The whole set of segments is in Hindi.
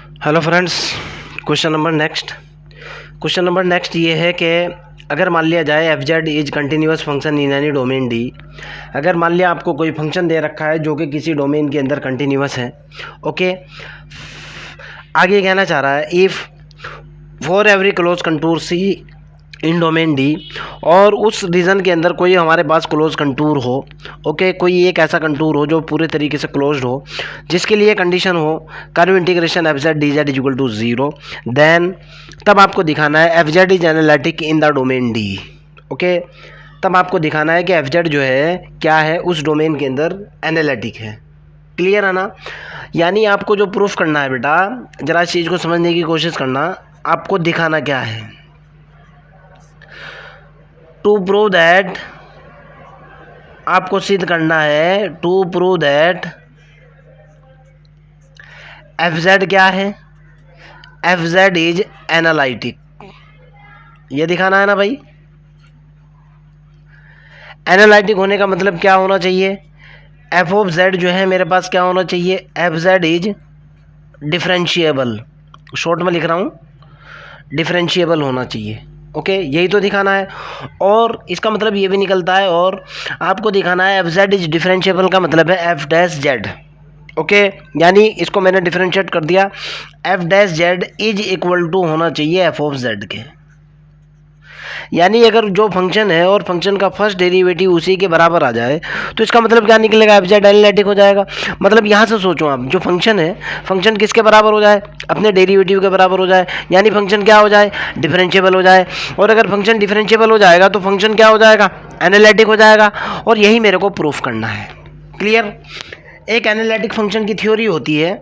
Hello friends, question number next ये है कि अगर मान लिया जाए F Z is continuous function in any domain D. अगर मान लिया आपको कोई फंक्शन दे रखा है जो कि किसी डोमेन के अंदर कंटिन्यूस है। ओके, आगे कहना चाह रहा है if for every close contour C in domain D, और उस रीजन के अंदर कोई हमारे पास क्लोज कंटूर हो। ओके, कोई एक ऐसा कंटूर हो जो पूरे तरीके से क्लोज्ड हो, जिसके लिए कंडीशन हो curve integration F Z D Z is equal to 0, then तब आपको दिखाना है F Z is analytic in the domain D. Okay, तब आपको दिखाना है कि एफ जेड जो है क्या है, उस डोमेन के अंदर एनालिटिक है। क्लियर है ना? यानी आपको जो प्रूफ करना है बेटा, ज़रा इस चीज़ को समझने की कोशिश करना। आपको दिखाना क्या है? टू प्रूव दैट, आपको सिद्ध करना है to prove that F Z क्या है, एफ जेड इज एनालिटिक। ये दिखाना है ना भाई। एनालिटिक होने का मतलब क्या होना चाहिए? एफ ऑफ जेड जो है मेरे पास क्या होना चाहिए? F Z is differentiable. Short में लिख रहा हूँ, डिफरेंशिएबल होना चाहिए। ओके, यही तो दिखाना है। और इसका मतलब ये भी निकलता है, और आपको दिखाना है एफ जेड इज डिफरेंशिएबल का मतलब है एफ डैश जेड। ओके, यानी इसको मैंने डिफरेंशिएट कर दिया, F dash Z is equal to होना चाहिए एफ ऑफ जेड के। यानी अगर जो फंक्शन है और फंक्शन का फर्स्ट डेरिवेटिव उसी के बराबर आ जाए तो इसका मतलब क्या निकलेगा? एफ जेड एनालिटिक हो जाएगा। मतलब यहाँ से सोचो आप, जो फंक्शन है, फंक्शन किसके बराबर हो जाए? अपने डेरिवेटिव के बराबर हो जाए, यानी फंक्शन क्या हो जाए? डिफरेंशिएबल हो जाए। और अगर फंक्शन डिफरेंशिएबल हो जाएगा तो फंक्शन क्या हो जाएगा? एनालिटिक हो जाएगा। और यही मेरे को प्रूफ करना है। क्लियर? एक एनालिटिक फंक्शन की थ्योरी होती है,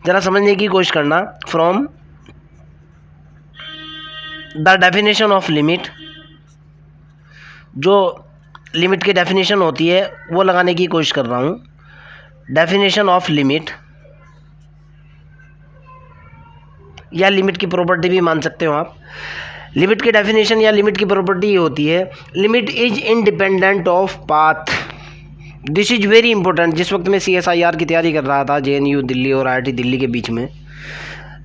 ज़रा समझने की कोशिश करना। From the definition of limit, जो लिमिट की डेफिनेशन होती है वो लगाने की कोशिश कर रहा हूँ। डेफिनेशन ऑफ लिमिट, या लिमिट की प्रॉपर्टी भी मान सकते हो आप। लिमिट की डेफिनेशन या लिमिट की प्रॉपर्टी ये होती है, limit is independent of path. This is very important. जिस वक्त मैं CSIR की तैयारी कर रहा था JNU दिल्ली और IIT दिल्ली के बीच में,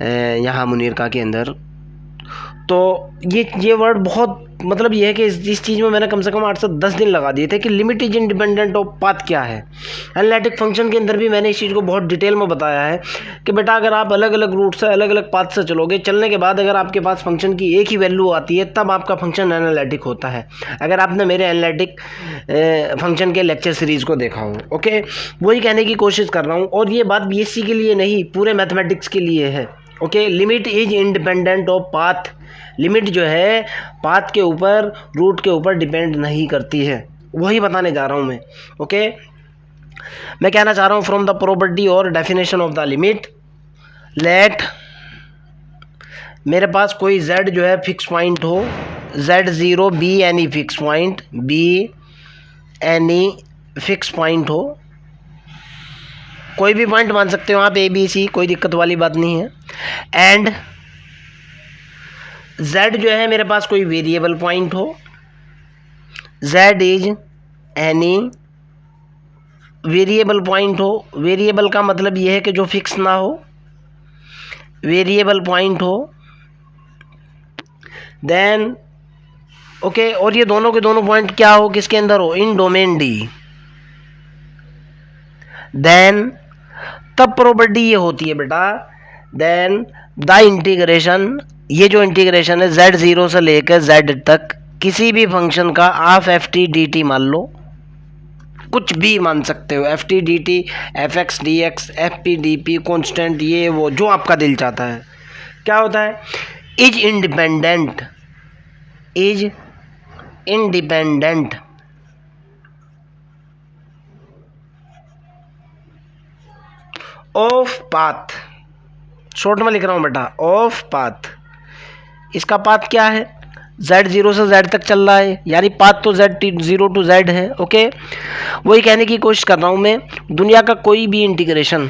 यहाँ मुनीरका के अंदर, तो ये वर्ड बहुत, मतलब ये है कि इस चीज़ में मैंने कम से कम 8 से 10 दिन लगा दिए थे कि limit is independent of path क्या है। एनालिटिक फंक्शन के अंदर भी मैंने इस चीज़ को बहुत डिटेल में बताया है कि बेटा अगर आप अलग अलग रूट से, अलग अलग पाथ से चलोगे, चलने के बाद अगर आपके पास फंक्शन की एक ही वैल्यू आती है तब आपका फंक्शन एनालिटिक होता है। अगर आपने मेरे एनालिटिक फंक्शन के लेक्चर सीरीज़ को देखा हो। ओके, वही कहने की कोशिश कर रहा हूँ। और ये बात BSc के लिए नहीं, पूरे मैथमेटिक्स के लिए है। Okay, limit is independent of path. Limit जो है पाथ के ऊपर, रूट के ऊपर डिपेंड नहीं करती है। वही बताने जा रहा हूँ मैं। ओके, मैं कहना चाह रहा हूँ फ्रॉम द प्रॉपर्टी और definition of the limit, let मेरे पास कोई z जो है फिक्स पॉइंट हो, z0 be any fix point, be any fix point हो। कोई भी पॉइंट मान सकते हो आप, ABC, कोई दिक्कत वाली बात नहीं है। एंड z जो है मेरे पास कोई वेरिएबल पॉइंट हो, z is any variable point हो। वेरिएबल का मतलब ये है कि जो फिक्स ना हो, वेरिएबल पॉइंट हो। देन ओके, और ये दोनों के दोनों पॉइंट क्या हो, किसके अंदर हो? इन डोमेन डी। देन तब प्रॉपर्टी ये होती है बेटा, देन द इंटीग्रेशन, ये जो इंटीग्रेशन है z0 से लेकर z तक, किसी भी फंक्शन का आप ft dt मान लो, कुछ भी मान सकते हो, ft dt, fx dx, fp dp, constant, ये वो जो आपका दिल चाहता है। क्या होता है? Is independent, is independent of path. Short में लिख रहा हूँ बेटा, ऑफ पाथ। इसका पाथ क्या है? z0 से z तक चल रहा है, यानी पाथ तो z0 टू z है। ओके, वही कहने की कोशिश कर रहा हूँ मैं। दुनिया का कोई भी इंटीग्रेशन,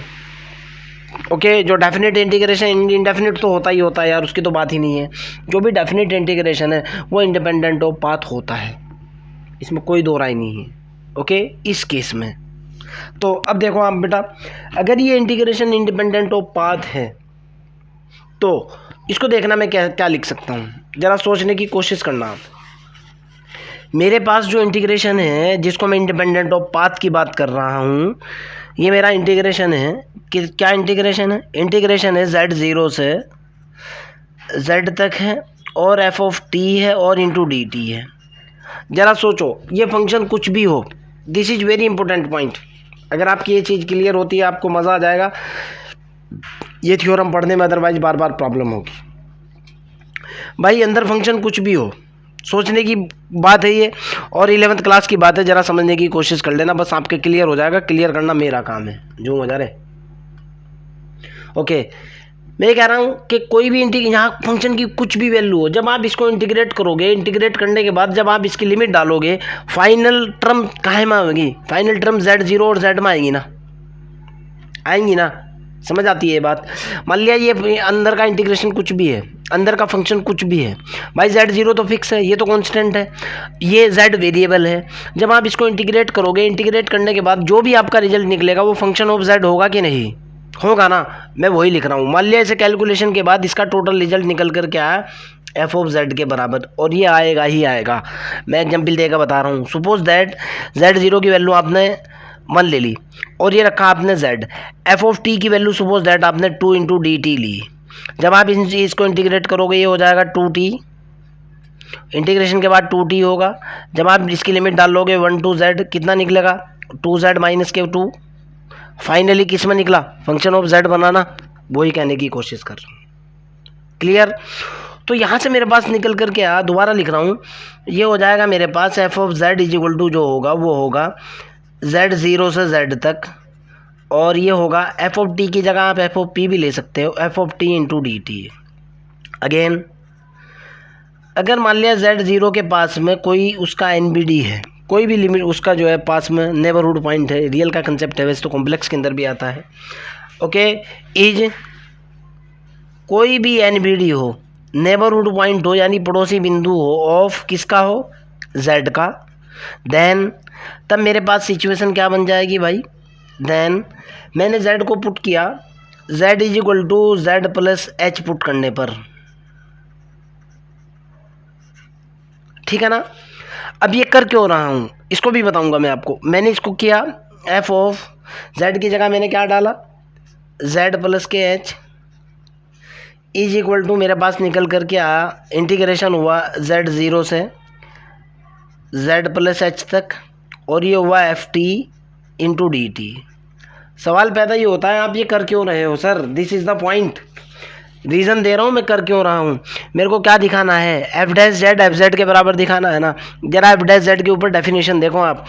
ओके, जो डेफिनेट इंटीग्रेशन, इंडेफिनिट तो होता ही होता है यार, उसकी तो बात ही नहीं है। जो भी डेफिनेट इंटीग्रेशन है वो इंडिपेंडेंट ऑफ पाथ होता है, इसमें कोई दो राय नहीं है। ओके, इस केस में तो अब देखो आप बेटा, अगर ये इंटीग्रेशन इंडिपेंडेंट ऑफ पाथ है तो इसको देखना मैं क्या क्या लिख सकता हूँ, ज़रा सोचने की कोशिश करना आप। मेरे पास जो इंटीग्रेशन है जिसको मैं इंडिपेंडेंट ऑफ पाथ की बात कर रहा हूँ, ये मेरा इंटीग्रेशन है कि क्या इंटीग्रेशन है? इंटीग्रेशन है z0 से z तक है और f ऑफ t है और इंटू डी टी है। ज़रा सोचो, ये फंक्शन कुछ भी हो, this is very important point. अगर आपकी ये चीज़ क्लियर होती है आपको मज़ा आ जाएगा ये थ्योरम पढ़ने में, अदरवाइज बार बार प्रॉब्लम होगी। भाई अंदर फंक्शन कुछ भी हो, सोचने की बात है ये, और 11th क्लास की बात है, ज़रा समझने की कोशिश कर लेना, बस आपके क्लियर हो जाएगा। क्लियर करना मेरा काम है, जो हो जा रहे। ओके, मैं कह रहा हूँ कि कोई भी यहाँ फंक्शन की कुछ भी वैल्यू हो, जब आप इसको इंटीग्रेट करोगे, इंटीग्रेट करने के बाद जब आप इसकी लिमिट डालोगे, फाइनल टर्म काहे में आएगी? फाइनल टर्म z0 और z में आएंगी ना, आएंगी ना, समझ आती है ये बात। मान लिया ये अंदर का इंटीग्रेशन कुछ भी है, अंदर का फंक्शन कुछ भी है, भाई z0 तो फिक्स है, ये तो कांस्टेंट है, ये z वेरिएबल है। जब आप इसको इंटीग्रेट करोगे, इंटीग्रेट करने के बाद जो भी आपका रिजल्ट निकलेगा वो फंक्शन ऑफ z होगा कि नहीं होगा ना, मैं वही लिख रहा हूँ। मान लिया इसे कैलकुलेशन के बाद इसका टोटल रिजल्ट निकल कर क्या है, एफ ऑफ जेड के बराबर, और ये आएगा ही आएगा। मैं एग्जाम्पल देकर बता रहा हूँ। सपोज दैट z0 की वैल्यू आपने 1 ले ली और ये रखा आपने z, एफ ऑफ टी की वैल्यू सपोज दैट आपने 2 इंटू डी टी ली। जब आप इसको इंटीग्रेट करोगे ये हो जाएगा 2t, इंटीग्रेशन के बाद 2t होगा। जब आप इसकी लिमिट डाल लोगे 1 to z, कितना निकलेगा 2z माइनस के 2, फाइनली किस में निकला, फंक्शन ऑफ z बनाना, वही कहने की कोशिश कर रहा हूँ। क्लियर? तो यहाँ से मेरे पास निकल कर के दोबारा लिख रहा हूँ, ये हो जाएगा मेरे पास F of z is equal to जो होगा वो होगा z0 से z तक, और ये होगा एफ ऑफ टी की जगह आप एफ ऑफ पी भी ले सकते हो, F of T into D T. Again अगर मान लिया z0 के पास में कोई उसका NBD है, कोई भी लिमिट उसका जो है पास में नेबरहुड पॉइंट है, रियल का कंसेप्ट है, वैसे तो कॉम्प्लेक्स के अंदर भी आता है। ओके, इज कोई भी NBD हो, नेबरहुड पॉइंट हो यानी पड़ोसी बिंदु हो, ऑफ किसका हो, z का, देन तब मेरे पास सिचुएशन क्या बन जाएगी भाई, देन मैंने z को पुट किया, z is equal to z plus h put करने पर, ठीक है ना। अब ये कर क्यों रहा हूँ इसको भी बताऊंगा मैं आपको। मैंने इसको किया एफ ऑफ z की जगह मैंने क्या डाला, z प्लस के h इज इक्वल टू मेरे पास निकल कर के आया, इंटीग्रेशन हुआ z0 से z प्लस h तक, और ये हुआ F T into D T. सवाल पैदा ये होता है आप ये कर क्यों रहे हो sir, this is the point, reason दे रहा हूँ मैं कर क्यों रहा हूँ। मेरे को क्या दिखाना है, F dash Z F Z के बराबर दिखाना है ना। जरा एफ डैश जेड के ऊपर डेफिनेशन देखो आप।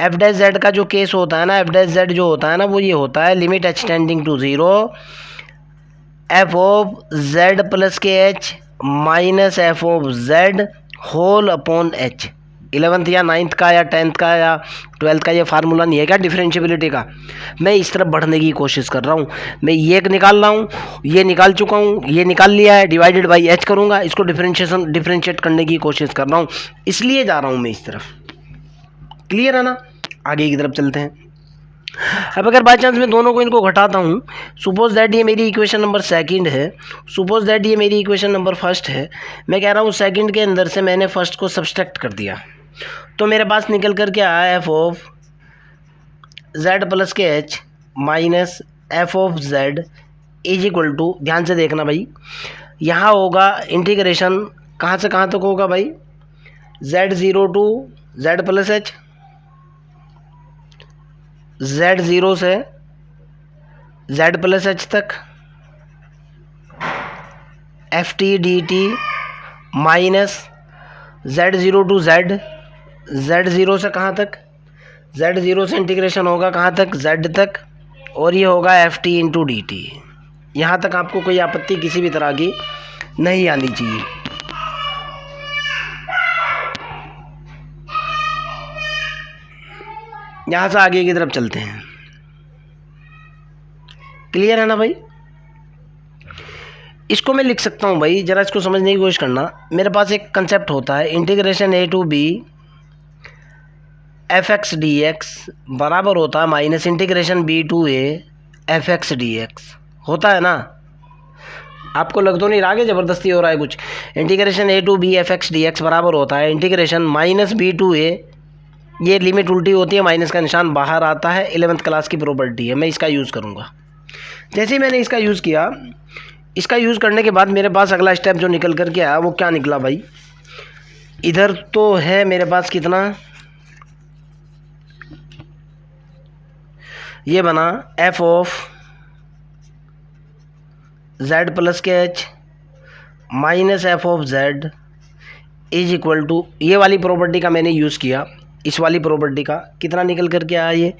एफ डैश जेड का जो केस होता है ना, एफ डैश जेड जो होता है ना, वो ये होता है limit H tending to 0 F of Z plus के H minus F of Z whole upon H. 11th या 9th का या 10th का या 12th का ये फार्मूला नहीं है क्या डिफरेंशियबिलिटी का। मैं इस तरफ बढ़ने की कोशिश कर रहा हूँ, मैं ये निकाल रहा हूँ, ये निकाल चुका हूँ, ये निकाल लिया है, डिवाइडेड बाई एच करूँगा, इसको डिफरेंशिएट करने की कोशिश कर रहा हूँ, इसलिए जा रहा हूँ मैं इस तरफ। क्लियर है ना? आगे की तरफ चलते हैं। अब अगर बाई चांस मैं दोनों को इनको घटाता हूँ, सुपोज दैट ये मेरी इक्वेशन नंबर सेकंड है, सुपोज दैट ये मेरी इक्वेशन नंबर फर्स्ट है, मैं कह रहा हूँ सेकंड के अंदर से मैंने फर्स्ट को सब्सट्रैक्ट कर दिया, तो मेरे पास निकल कर क्या आया, एफ ऑफ जेड प्लस के H minus F of Z is equal to, ध्यान से देखना भाई, यहाँ होगा इंटीग्रेशन कहाँ से कहाँ तक होगा भाई, z0 to Z plus H, z0 से z प्लस एच तक, F T D T minus z0 to z0 से कहाँ तक, z0 से इंटीग्रेशन होगा कहाँ तक, z तक, और ये होगा F T into D T. यहाँ तक आपको कोई आपत्ति किसी भी तरह की नहीं आनी चाहिए। यहाँ से आगे की तरफ चलते हैं। क्लियर है ना भाई? इसको मैं लिख सकता हूँ भाई, ज़रा इसको समझने की कोशिश करना। मेरे पास एक कंसेप्ट होता है integration A to B F X D X बराबर होता है minus integration B to A F X D X, होता है ना। आपको लग तो नहीं रहा कि ज़बरदस्ती हो रहा है कुछ। Integration A to B F X D X बराबर होता है integration minus B to A, ये लिमिट उल्टी होती है, माइनस का निशान बाहर आता है, 11th क्लास की प्रॉपर्टी है, मैं इसका यूज़ करूँगा। जैसे ही मैंने इसका यूज़ किया, इसका यूज़ करने के बाद मेरे पास अगला स्टेप जो निकल कर के आया वो क्या निकला भाई, इधर तो है मेरे पास कितना, ये बना एफ ऑफ जेड प्लस के H minus F of Z is equal to, ये वाली प्रॉपर्टी का मैंने यूज़ किया, इस वाली प्रॉपर्टी का कितना निकल करके आया,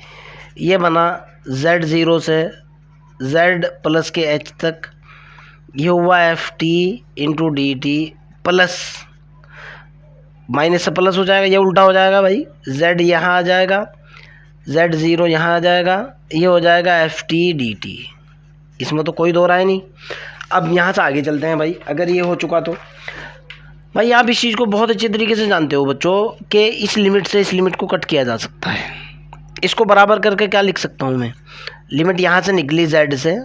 ये बना जेड ज़ीरो से जेड प्लस के एच तक, ये हुआ F T into D T plus, minus से प्लस हो जाएगा, ये उल्टा हो जाएगा भाई, जेड यहाँ आ जाएगा, जेड ज़ीरो यहाँ आ जाएगा, ये हो जाएगा एफ टी डी टी, इसमें तो कोई दो राय नहीं। अब यहाँ से आगे चलते हैं भाई, अगर ये हो चुका तो भाई आप इस चीज़ को बहुत अच्छे तरीके से जानते हो बच्चों कि इस लिमिट से इस लिमिट को कट किया जा सकता है। इसको बराबर करके क्या लिख सकता हूँ मैं, लिमिट यहाँ से निकली z से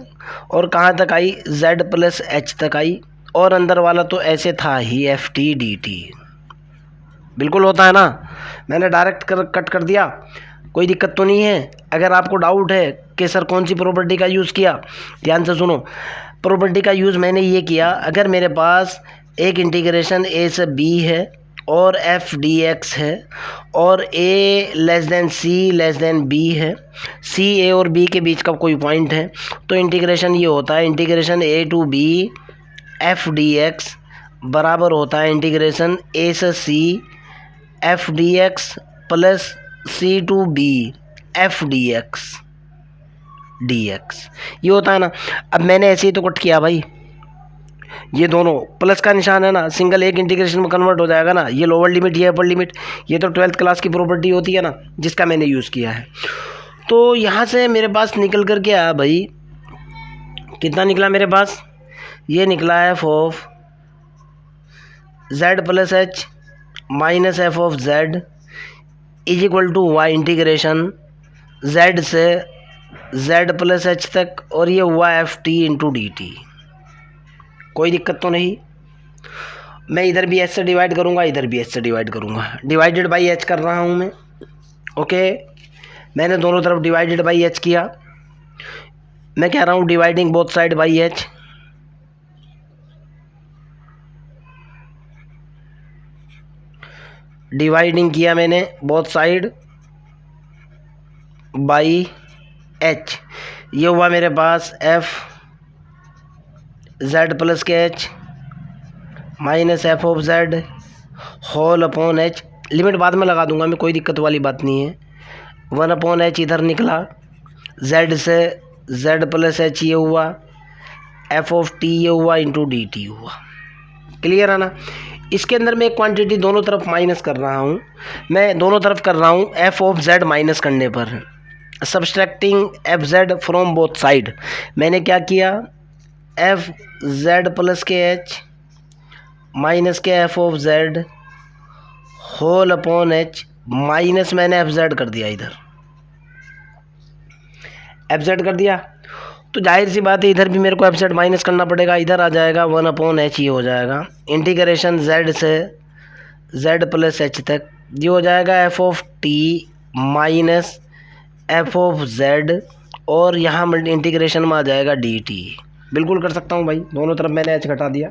और कहाँ तक आई, z प्लस एच तक आई, और अंदर वाला तो ऐसे था ही एफ टी डी टी, बिल्कुल होता है ना, मैंने डायरेक्ट कट कर दिया, कोई दिक्कत तो नहीं है। अगर आपको डाउट है कि सर कौन सी प्रॉपर्टी का यूज़ किया, ध्यान से सुनो, प्रॉपर्टी का यूज़ मैंने ये किया, अगर मेरे पास एक इंटीग्रेशन ए से बी है और एफ डी एक्स है और ए लेस देन सी लेस देन बी है, सी ए और बी के बीच का कोई पॉइंट है, तो इंटीग्रेशन ये होता है integration A to B F D X बराबर होता है इंटीग्रेशन ए से C F D X plus C to B F D X D X, ये होता है ना। अब मैंने ऐसे ही तो कट किया भाई, ये दोनों प्लस का निशान है ना, सिंगल एक इंटीग्रेशन में कन्वर्ट हो जाएगा ना, ये लोअर लिमिट ये अपर लिमिट, ये तो 12th क्लास की प्रॉपर्टी होती है ना जिसका मैंने यूज़ किया है। तो यहाँ से मेरे पास निकल कर के आया भाई, कितना निकला मेरे पास, ये निकला F of Z plus H minus F of Z is equal to Y integration Z से जेड प्लस एच तक, और ये हुआ F T into D T, कोई दिक्कत तो नहीं। मैं इधर भी एच से डिवाइड करूँगा, इधर भी एच से डिवाइड करूँगा, डिवाइडेड बाई एच कर रहा हूँ मैं, ओके। मैंने दोनों तरफ डिवाइडेड बाई एच किया, मैं कह रहा हूँ dividing both side by H, dividing किया मैंने बोथ साइड बाई एच, ये हुआ मेरे पास एफ जेड प्लस के H minus F of Z whole upon H, limit बाद में लगा दूंगा मैं, कोई दिक्कत वाली बात नहीं है, 1 अपॉन एच इधर निकला, जेड से जेड प्लस एच ये हुआ, एफ ऑफ टी ये हुआ इंटू डी टी हुआ, क्लियर है ना। इसके अंदर मैं एक क्वांटिटी दोनों तरफ माइनस कर रहा हूँ, मैं दोनों तरफ कर रहा हूँ एफ ऑफ जेड माइनस करने पर, subtracting F Z from both side, मैंने क्या किया, एफ जेड प्लस के एच माइनस के F of Z whole upon H, minus मैंने एफ जेड कर दिया, इधर एफ जेड कर दिया, तो जाहिर सी बात है इधर भी मेरे को एफ जेड माइनस करना पड़ेगा, इधर आ जाएगा 1 अपॉन एच, ये हो जाएगा इंटीग्रेशन जेड से जेड प्लस एच तक, ये हो जाएगा F of T minus F of Z, और यहाँ इंटीग्रेशन में आ जाएगा डी टी, बिल्कुल कर सकता हूँ भाई, दोनों तरफ मैंने एच घटा दिया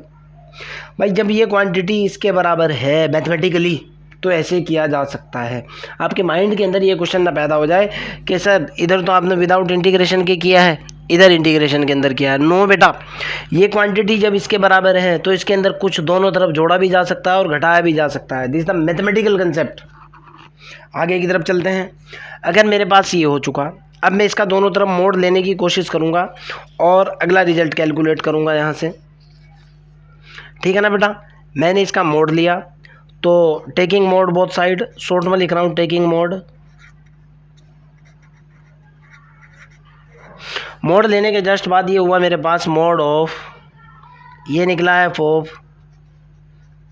भाई। जब ये क्वांटिटी इसके बराबर है मैथमेटिकली तो ऐसे किया जा सकता है, आपके माइंड के अंदर ये क्वेश्चन ना पैदा हो जाए कि सर इधर तो आपने विदाउट इंटीग्रेशन के किया है, इधर इंटीग्रेशन के अंदर किया है। नो बेटा, ये क्वांटिटी जब इसके बराबर है तो इसके अंदर कुछ दोनों तरफ जोड़ा भी जा सकता है और घटाया भी जा सकता है, दिस द मैथमेटिकल कंसेप्ट। आगे की तरफ चलते हैं, अगर मेरे पास ये हो चुका, अब मैं इसका दोनों तरफ मोड लेने की कोशिश करूँगा और अगला रिजल्ट कैलकुलेट करूँगा यहाँ से, ठीक है ना बेटा। मैंने इसका मोड लिया तो taking mode both side, short में लिख रहा हूँ टेकिंग मोड, मोड लेने के जस्ट बाद ये हुआ मेरे पास मोड ऑफ, ये निकला F of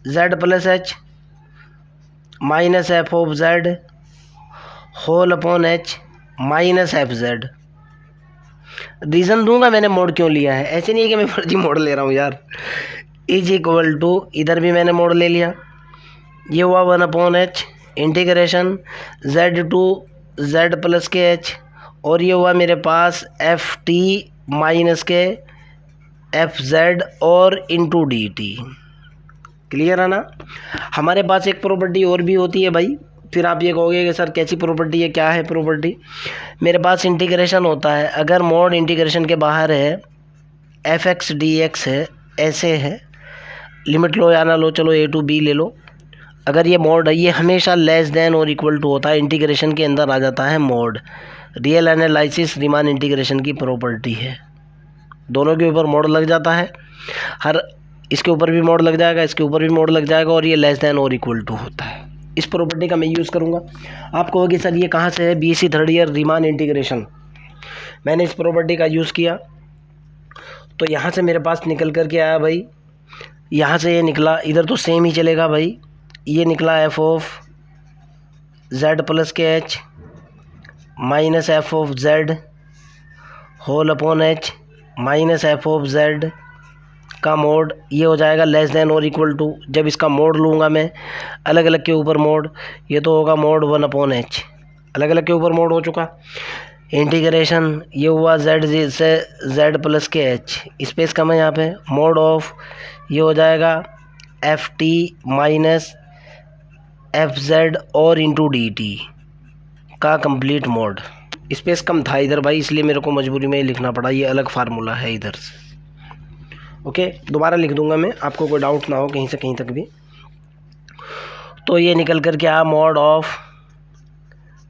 Z plus H minus F of Z whole upon H minus F Z, reason दूंगा मैंने मोड क्यों लिया है, ऐसे नहीं है कि मैं फर्जी मोड ले रहा हूँ यार। इज इक्वल टू, इधर भी मैंने मोड ले लिया, ये हुआ 1/h integration z to z plus के h, और ये हुआ मेरे पास एफ टी माइनस के एफ जेड और इंटू डी टी। क्लियर है ना। हमारे पास एक प्रॉपर्टी और भी होती है भाई, फिर आप ये कहोगे कि सर कैसी प्रॉपर्टी है, क्या है प्रॉपर्टी। मेरे पास इंटीग्रेशन होता है, अगर मोड इंटीग्रेशन के बाहर है एफ एक्स डी एक्स है, ऐसे है, लिमिट लो या ना लो, चलो ए टू बी ले लो, अगर ये मोड है, ये हमेशा लेस देन और इक्वल टू होता है, इंटीग्रेशन के अंदर आ जाता है mode. Real analysis Riemann integration की प्रॉपर्टी है, दोनों के ऊपर मोड लग जाता है, हर इसके ऊपर भी मोड लग जाएगा, इसके ऊपर भी मोड लग जाएगा, और ये लेस देन और इक्वल टू होता है। इस प्रॉपर्टी का मैं यूज़ करूँगा। आप कहोगे सर ये कहाँ से है, BSc third year Riemann integration, मैंने इस प्रॉपर्टी का यूज़ किया, तो यहाँ से मेरे पास निकल कर के आया भाई, यहाँ से ये निकला, इधर तो सेम ही चलेगा भाई, ये निकला एफ ऑफ जेड प्लस के H minus F of Z whole upon H minus F of Z का मोड, ये हो जाएगा लेस देन और इक्वल टू। जब इसका मोड लूँगा मैं अलग अलग के ऊपर मोड, ये तो होगा मोड 1/h, अलग अलग के ऊपर मोड हो चुका। इंटीग्रेशन ये हुआ जेड से जेड प्लस के एच, स्पेस कम है यहाँ पे, मोड ऑफ ये हो जाएगा F T minus F Z और इंटू डी टी का कंप्लीट मोड। स्पेस कम था इधर भाई, इसलिए मेरे को मजबूरी में लिखना पड़ा, ये अलग फार्मूला है इधर से। ओके, दोबारा लिख दूंगा मैं, आपको कोई डाउट ना हो कहीं से कहीं तक भी। तो ये निकल कर के आ मोड ऑफ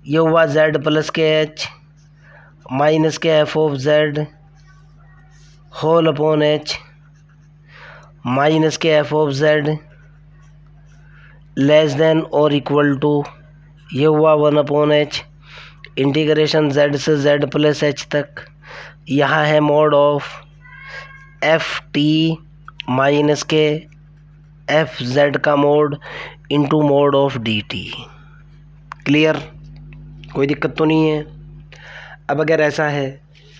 ये हुआ जेड प्लस के एच माइनस के F of Z whole upon H minus के F of Z less than और इक्वल टू, ये हुआ 1/h इंटीग्रेशन जेड से जेड प्लस एच तक, यहाँ है mod of F T minus के एफ जेड का mod into mod of D T. Clear, कोई दिक्कत तो नहीं है। अब अगर ऐसा है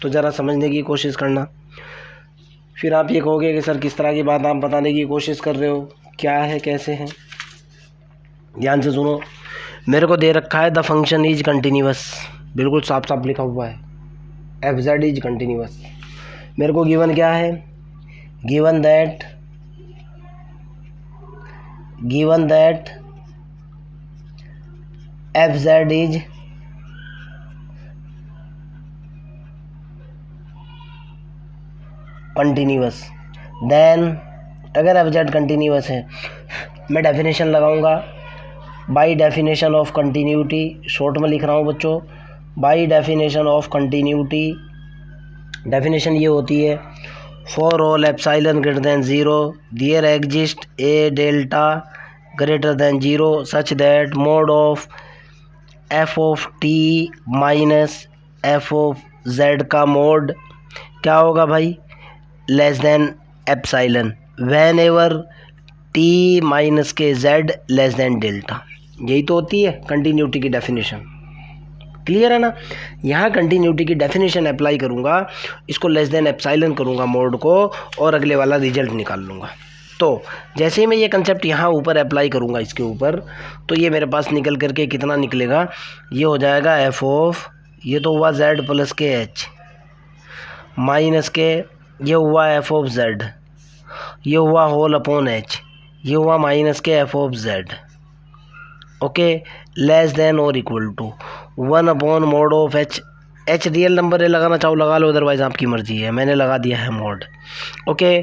तो ज़रा समझने की कोशिश करना, फिर आप ये कहोगे कि सर किस तरह की बात आप बताने की कोशिश कर रहे हो, क्या है कैसे है। ध्यान से सुनो, मेरे को दे रखा है द फंक्शन इज कंटिन्यूअस, बिल्कुल साफ साफ लिखा हुआ है एफ जेड इज कंटिन्यूअस। मेरे को गिवन क्या है, given that F Z is continuous, then अगर एफ जेड कंटिन्यूअस है मैं डेफिनेशन लगाऊंगा by definition of continuity, short में लिख रहा हूँ बच्चों, by definition of continuity. Definition ये होती है for all epsilon greater than 0 there exist a delta greater than 0 such that mod of F of T minus F of Z का मोड क्या होगा भाई, less than epsilon when ever T minus के जेड लेस देन डेल्टा। यही तो होती है कंटिन्यूटी की डेफिनेशन। क्लियर है ना। यहाँ कंटिन्यूटी की डेफिनेशन अप्लाई करूँगा, इसको लेस देन एप्सिलॉन करूँगा मोड को, और अगले वाला रिजल्ट निकाल लूँगा। तो जैसे ही मैं ये कंसेप्ट यहाँ ऊपर अप्लाई करूँगा इसके ऊपर, तो ये मेरे पास निकल करके कितना निकलेगा, ये हो जाएगा एफ ऑफ, ये तो हुआ जेड प्लस के एच माइनस के, ये हुआ एफ ऑफ जेड, ये हुआ होल अपॉन एच, ये हुआ माइनस के F of Z. Okay, less than और equal to 1 mod of H. H real number है, लगाना चाहो लगा लो, अदरवाइज आपकी मर्जी है, मैंने लगा दिया है मोड। ओके,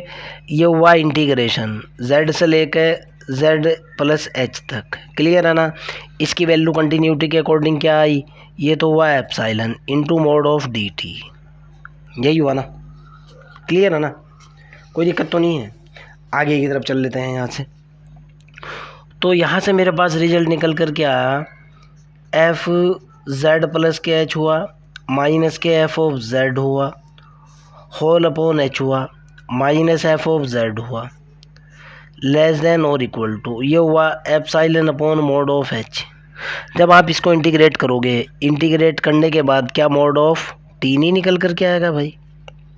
ये हुआ इंटीग्रेशन जेड से लेकर जेड प्लस एच तक। क्लियर है ना। इसकी वैल्यू कंटिन्यूटी के अकॉर्डिंग क्या आई, ये तो हुआ epsilon into mode of D T, यही हुआ ना। क्लियर है ना, कोई दिक्कत तो नहीं है। आगे की तरफ चल लेते हैं यहाँ से। तो यहाँ से मेरे पास रिजल्ट निकल कर के आया, एफ जेड प्लस के एच हुआ माइनस के एफ ऑफ जेड हुआ होल अपॉन एच हुआ माइनस एफ ऑफ जेड हुआ लेस देन और इक्वल टू, ये हुआ epsilon upon mode of H. जब आप इसको इंटीग्रेट करोगे, इंटीग्रेट करने के बाद क्या मोड ऑफ टी नहीं निकल कर के आएगा भाई।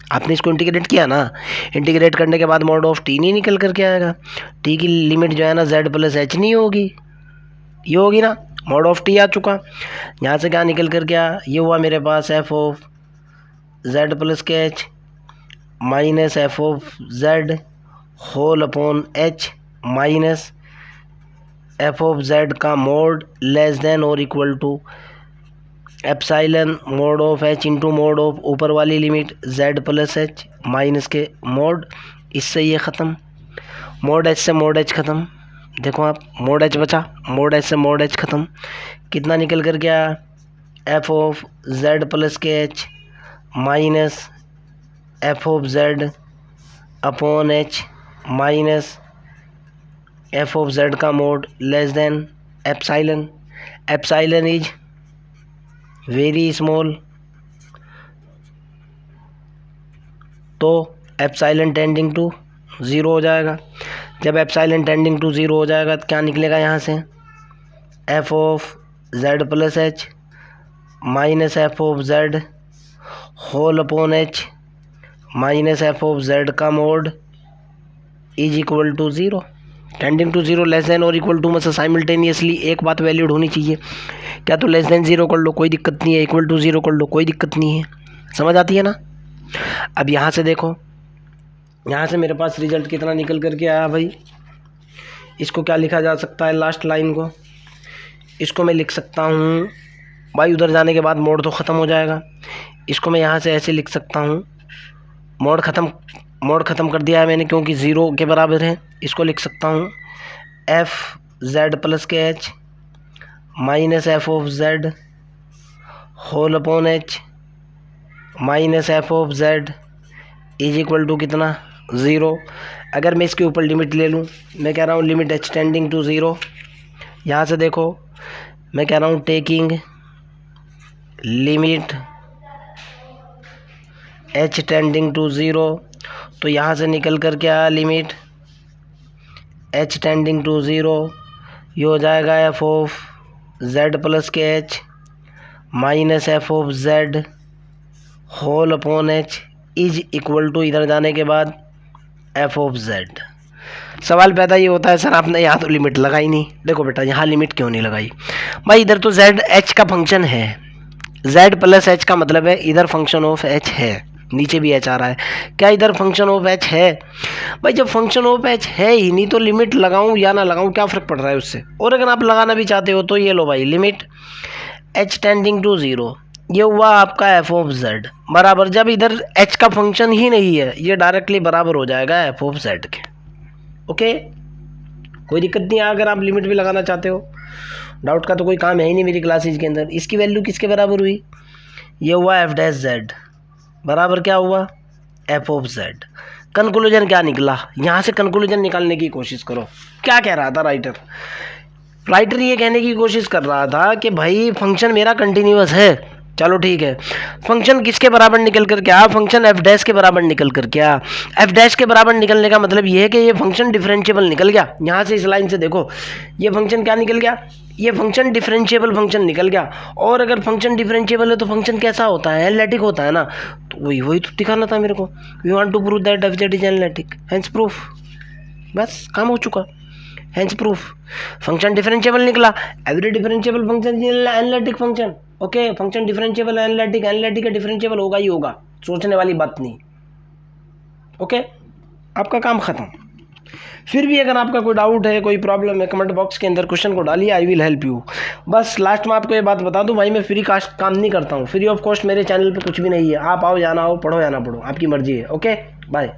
आपने इसको इंटीग्रेट किया ना, इंटीग्रेट करने के बाद मॉड ऑफ टी नहीं निकल करके आएगा, टी की लिमिट जो है ना जेड प्लस एच नहीं होगी, ये होगी ना, मॉड ऑफ टी आ चुका। यहाँ से क्या निकल कर क्या, ये हुआ मेरे पास एफ ऑफ जेड प्लस के H minus F of Z whole upon H minus F of Z का मोड लेस देन और equal to epsilon mod of H into mod of ऊपर वाली limit Z plus H minus के मोड, इससे ये ख़त्म, मोड एच से मोड एच ख़त्म, देखो आप मोड एच बचा, मोड एच से मोड एच ख़त्म, कितना निकल कर गया एफ ऑफ जेड प्लस के H minus F of Z upon H minus F of Z का mod less than epsilon, epsilon is very small, तो एप्साइलन टेंडिंग टू ज़ीरो हो जाएगा। जब एप्साइलन टेंडिंग टू ज़ीरो हो जाएगा तो क्या निकलेगा यहाँ से, F of Z plus H minus F of Z whole upon H minus F of Z का mod is equal to zero, tending to zero less than और इक्वल टू में से साइमल्टेनियसली एक बात वैलिड होनी चाहिए, क्या तो लेस देन ज़ीरो कर लो कोई दिक्कत नहीं है, इक्वल टू ज़ीरो कर लो कोई दिक्कत नहीं है, समझ आती है ना। अब यहाँ से देखो, यहाँ से मेरे पास रिजल्ट कितना निकल करके आया भाई, इसको क्या लिखा जा सकता है, लास्ट लाइन को इसको मैं लिख सकता हूँ भाई, उधर जाने के बाद मोड तो ख़त्म हो जाएगा, इसको मैं यहाँ से ऐसे लिख सकता हूँ, मोड ख़त्म कर दिया है मैंने क्योंकि ज़ीरो के बराबर है, इसको लिख सकता हूँ एफ जेड प्लस के H minus F of Z whole upon H minus F of Z is equal to कितना, ज़ीरो। अगर मैं इसके ऊपर लिमिट ले लूँ, मैं कह रहा हूँ limit H tending to zero, यहाँ से देखो मैं कह रहा हूँ taking limit H tending to zero, तो यहाँ से निकल कर क्या limit H tending to zero, ये हो जाएगा एफ ऑफ जेड प्लस के H minus F of Z whole upon H is equal to इधर जाने के बाद एफ ऑफ जेड। सवाल पैदा ये होता है सर आपने यहाँ तो लिमिट लगाई नहीं, देखो बेटा यहाँ लिमिट क्यों नहीं लगाई भाई, इधर तो जेड एच का फंक्शन है, जेड प्लस एच का मतलब है इधर फंक्शन ऑफ एच है, नीचे भी एच आ रहा है, क्या इधर फंक्शन ऑफ एच है भाई, जब फंक्शन ऑफ एच है ही नहीं तो लिमिट लगाऊं या ना लगाऊं क्या फ़र्क पड़ रहा है उससे। और अगर आप लगाना भी चाहते हो तो ये लो भाई limit H tending to zero, ये हुआ आपका एफ ऑफ जेड बराबर, जब इधर एच का फंक्शन ही नहीं है ये डायरेक्टली बराबर हो जाएगा एफ ऑफ जेड के, ओके कोई दिक्कत नहीं है। अगर आप लिमिट भी लगाना चाहते हो, डाउट का तो कोई काम है ही नहीं मेरी क्लासेज के अंदर। इसकी वैल्यू किसके बराबर हुई, ये हुआ एफ डैश जेड बराबर क्या हुआ एफ ऑफ जेड। कंक्लूजन क्या निकला, यहाँ से कंक्लूजन निकालने की कोशिश करो। क्या कह रहा था राइटर ये कहने की कोशिश कर रहा था कि भाई फंक्शन मेरा कंटिन्यूअस है, चलो ठीक है, फंक्शन किसके बराबर निकल कर क्या, फंक्शन एफ डैश के बराबर निकल कर क्या, एफ डैश के बराबर निकलने का मतलब ये है कि ये फंक्शन डिफरेंशिएबल निकल गया। यहाँ से इस लाइन से देखो ये फंक्शन क्या निकल गया, ये फंक्शन डिफरेंशिएबल फंक्शन निकल गया। और अगर फंक्शन डिफरेंशिएबल है तो फंक्शन कैसा होता है, एनालिटिक होता है ना, तो वही तो दिखाना था मेरे को। We want to prove that F Z is analytic, hence proof, बस काम हो चुका, हेंस प्रूफ। फंक्शन डिफरेंशिएबल निकला, every differentiable function is analytic function, okay function differentiable analytic, analytic का डिफरेंशिएबल होगा ही होगा, सोचने वाली बात नहीं, ओके आपका काम ख़त्म। फिर भी अगर आपका कोई डाउट है, कोई प्रॉब्लम है, कमेंट बॉक्स के अंदर क्वेश्चन को डालिए, आई विल हेल्प यू। बस लास्ट में आपको ये बात बता दूं भाई, मैं फ्री कास्ट काम नहीं करता हूँ, फ्री ऑफ कॉस्ट मेरे चैनल पे कुछ भी नहीं है। आप आओ या ना आओ, पढ़ो या ना पढ़ो, आपकी मर्जी है। Okay bye.